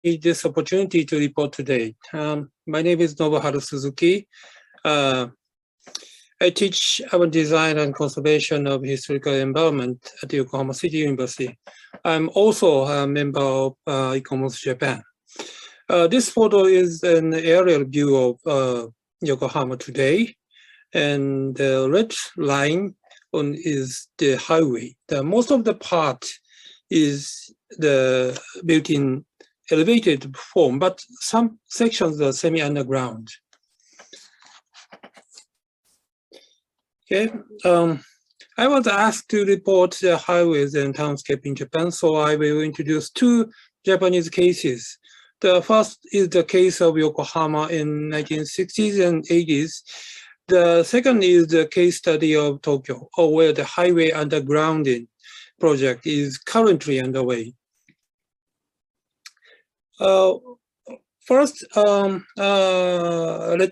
this opportunity to report today. My name is Nobuharu Suzuki. I teach urban design and conservation of historical environment at Yokohama City University. I'm also a member of Ecology Japan. This photo is an aerial view of Yokohama today, and the red line is the highway. Most of the part is the built-in elevated form, but some sections are semi-underground. Okay, I was asked to report the highways and townscape in Japan, so I will introduce two Japanese cases. The first is the case of Yokohama in 1960s and 80s. The second is the case study of Tokyo, where the highway undergrounding project is currently underway. First, let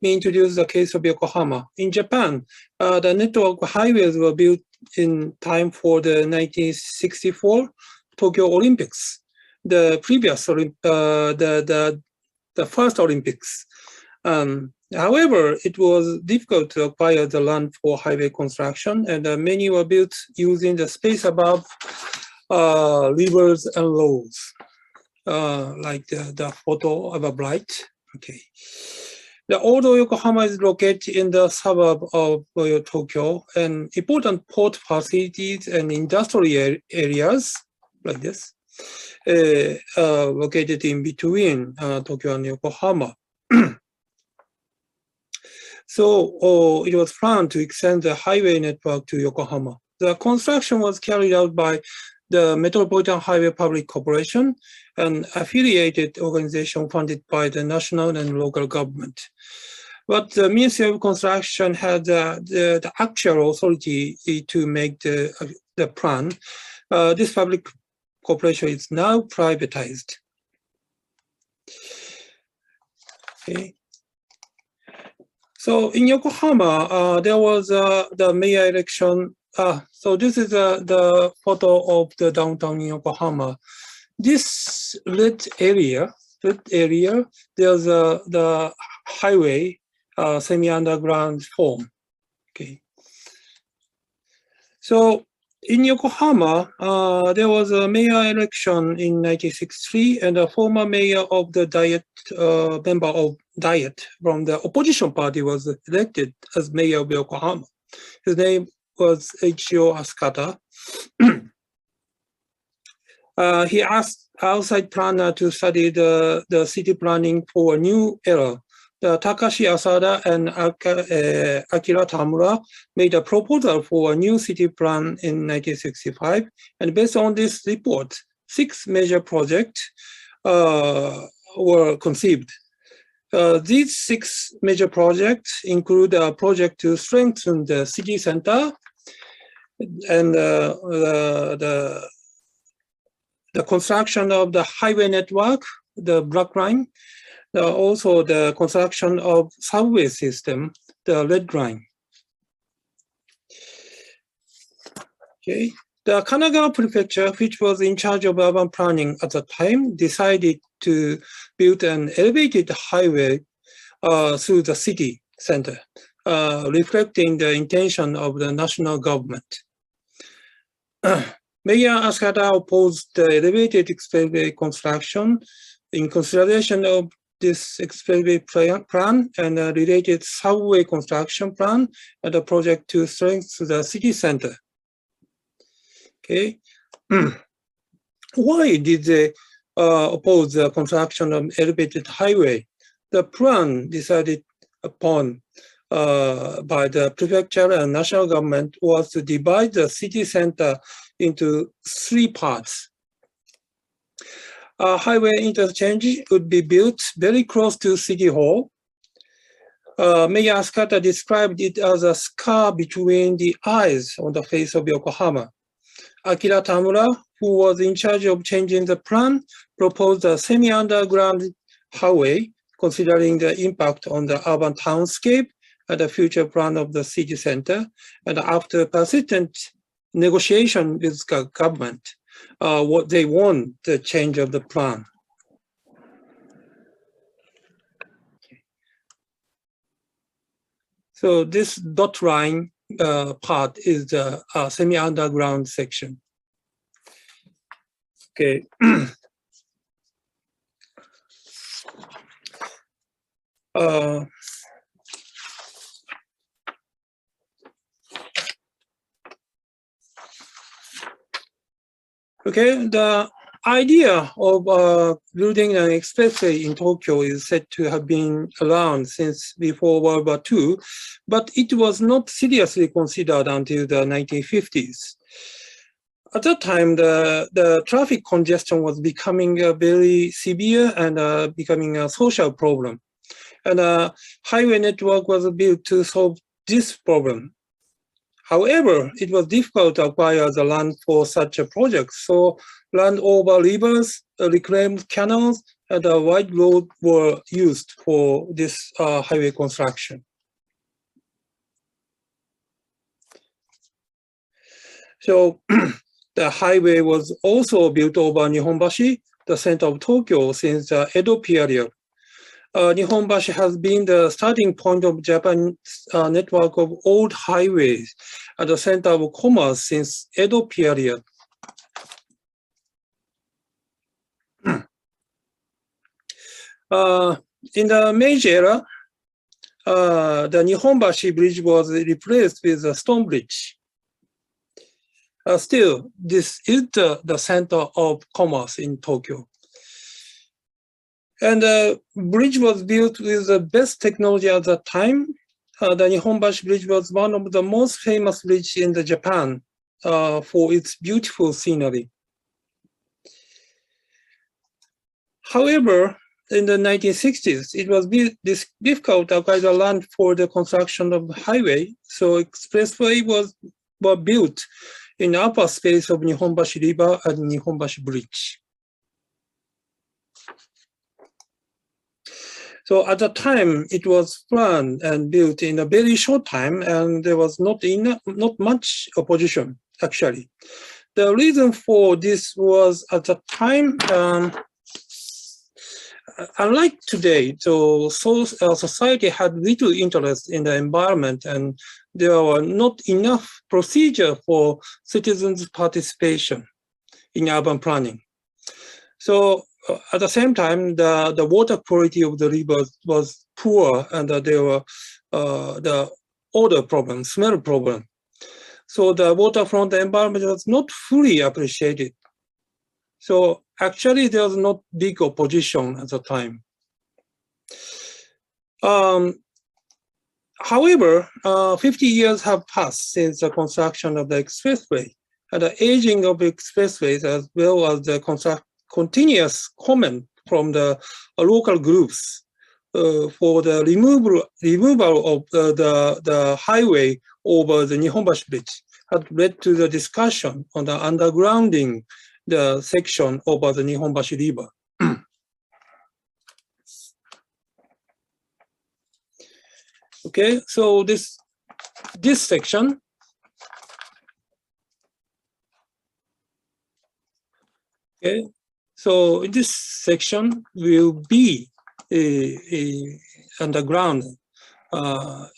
me introduce the case of Yokohama. In Japan, the network highways were built in time for the 1964 Tokyo Olympics, the previous, the first Olympics. However, it was difficult to acquire the land for highway construction, and many were built using the space above rivers and roads. Like the photo of a bright. Okay. Although Yokohama is located in the suburb of Tokyo, and important port facilities and industrial areas like this located in between Tokyo and Yokohama. So it was planned to extend the highway network to Yokohama. The construction was carried out by the Metropolitan Highway Public Corporation, an affiliated organization funded by the national and local government. But the Ministry of Construction had the actual authority to make the plan. This public corporation is now privatized. Okay. So in Yokohama, there was the mayor election. So this is the photo of the downtown in Yokohama. This red area, there's the highway, semi-underground form. Okay. So in Yokohama, there was a mayor election in 1963, and a former mayor of the member of Diet from the opposition party was elected as mayor of Yokohama. His name was H.O. Asakata. He asked outside planner to study the city planning for a new era. The Takashi Asada and Akira Tamura made a proposal for a new city plan in 1965. And based on this report, 6 major projects were conceived. These 6 major projects include a project to strengthen the city center, and the construction of the highway network, the black line, also the construction of subway system, the red line. Okay. The Kanagawa Prefecture, which was in charge of urban planning at the time, decided to build an elevated highway through the city center, reflecting the intention of the national government. Mayor Asakata opposed the elevated expressway construction in consideration of this expressway plan and a related subway construction plan and a project to strengthen the city center. Okay. Why did they oppose the construction of elevated highway? The plan decided upon by the prefecture and national government was to divide the city center into 3 parts. A highway interchange would be built very close to City Hall. Mayor Asakata described it as a scar between the eyes on the face of Yokohama. Akira Tamura, who was in charge of changing the plan, proposed a semi-underground highway, considering the impact on the urban townscape and the future plan of the city center. And after persistent negotiation with government, what they want the change of the plan. So this dot line part is the semi-underground section. Okay. Okay, the idea of building an expressway in Tokyo is said to have been around since before World War II, but it was not seriously considered until the 1950s. At that time, the traffic congestion was becoming very severe and becoming a social problem. And a highway network was built to solve this problem. However, it was difficult to acquire the land for such a project. So land over rivers, reclaimed canals, and a wide road were used for this highway construction. So the highway was also built over Nihonbashi, the center of Tokyo, since the Edo period. Nihonbashi has been the starting point of Japan's network of old highways at the center of commerce since Edo period. In the Meiji era, the Nihonbashi bridge was replaced with a stone bridge. Still, this is the center of commerce in Tokyo. And the bridge was built with the best technology at that time. The Nihonbashi Bridge was one of the most famous bridges in Japan for its beautiful scenery. However, in the 1960s, it was difficult to acquire the land for the construction of the highway, so expressway were built in the upper space of Nihonbashi River and Nihonbashi Bridge. So at the time, it was planned and built in a very short time, and there was not much opposition, actually. The reason for this was at the time, unlike today, society had little interest in the environment, and there were not enough procedure for citizens' participation in urban planning. So at the same time, the water quality of the rivers was poor, and there were the odor problem, smell problem. So the waterfront environment was not fully appreciated. So actually, there was not big opposition at the time. However, 50 years have passed since the construction of the expressway, and the aging of expressways, as well as the continuous comment from the local groups for the removal of the highway over the Nihonbashi Bridge had led to the discussion on the undergrounding the section over the Nihonbashi River. Okay, so this section okay. So this section will be underground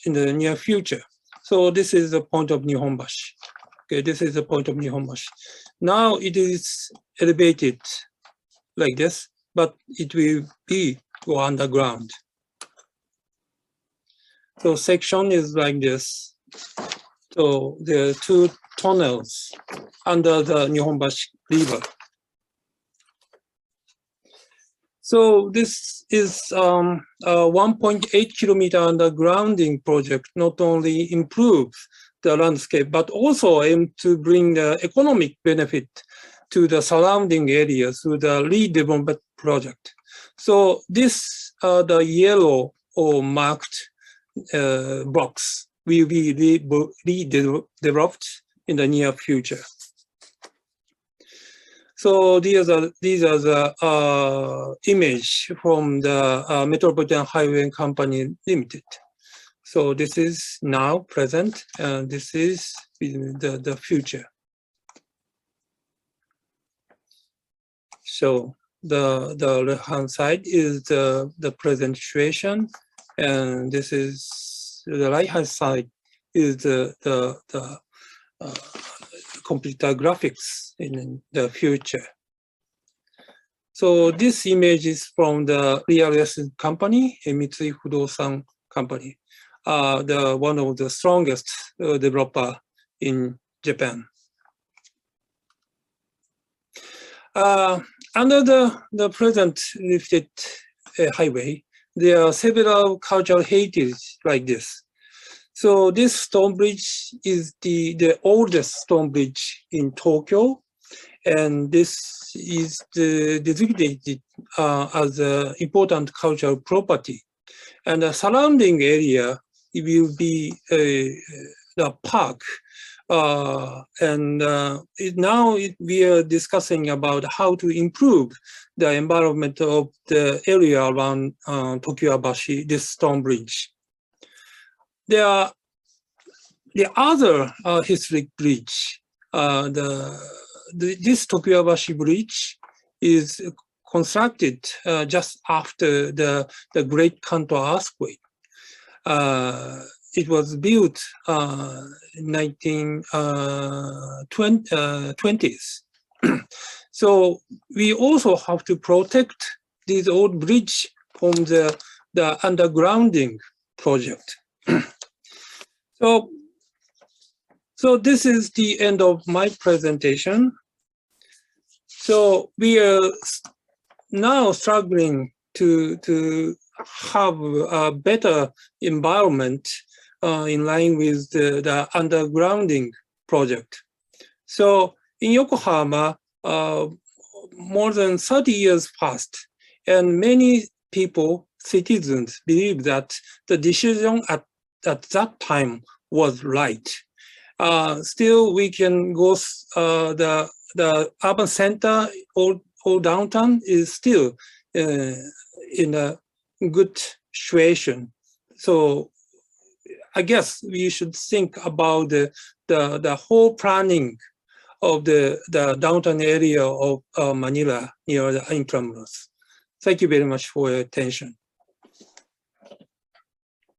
in the near future. So this is the point of Nihonbashi. Okay, this is the point of Nihonbashi. Now it is elevated like this, but it will go underground. So section is like this. So there are two tunnels under the Nihonbashi River. So this is a 1.8 kilometer undergrounding project, not only improves the landscape, but also aim to bring the economic benefit to the surrounding areas through the redevelopment project. So this, the yellow or marked blocks will be redeveloped in the near future. So these are the image from the Metropolitan Highway Company Limited. So this is now present, and this is the future. So the left-hand side is the present situation, and this is the right-hand side is the computer graphics in the future. So this image is from the real estate company, a Mitsui Fudosan company, one of the strongest developer in Japan. Under the present lifted highway, there are several cultural heritage like this. So this stone bridge is the oldest stone bridge in Tokyo, and this is designated as an important cultural property. And the surrounding area, it will be the park. We are discussing about how to improve the environment of the area around Tokiwabashi, this stone bridge. There are the other historic bridge. This Tokiwabashi bridge is constructed just after the Great Kanto earthquake. It was built in 1920s. So we also have to protect this old bridge from the undergrounding project. So this is the end of my presentation. So we are now struggling to have a better environment in line with the undergrounding project. So in Yokohama, more than 30 years passed, and many people, citizens, believe that the decision at that time was right. Still, we can go, the urban center or downtown is still in a good situation. So I guess we should think about the whole planning of the downtown area of Manila near the Intramuros. Thank you very much for your attention.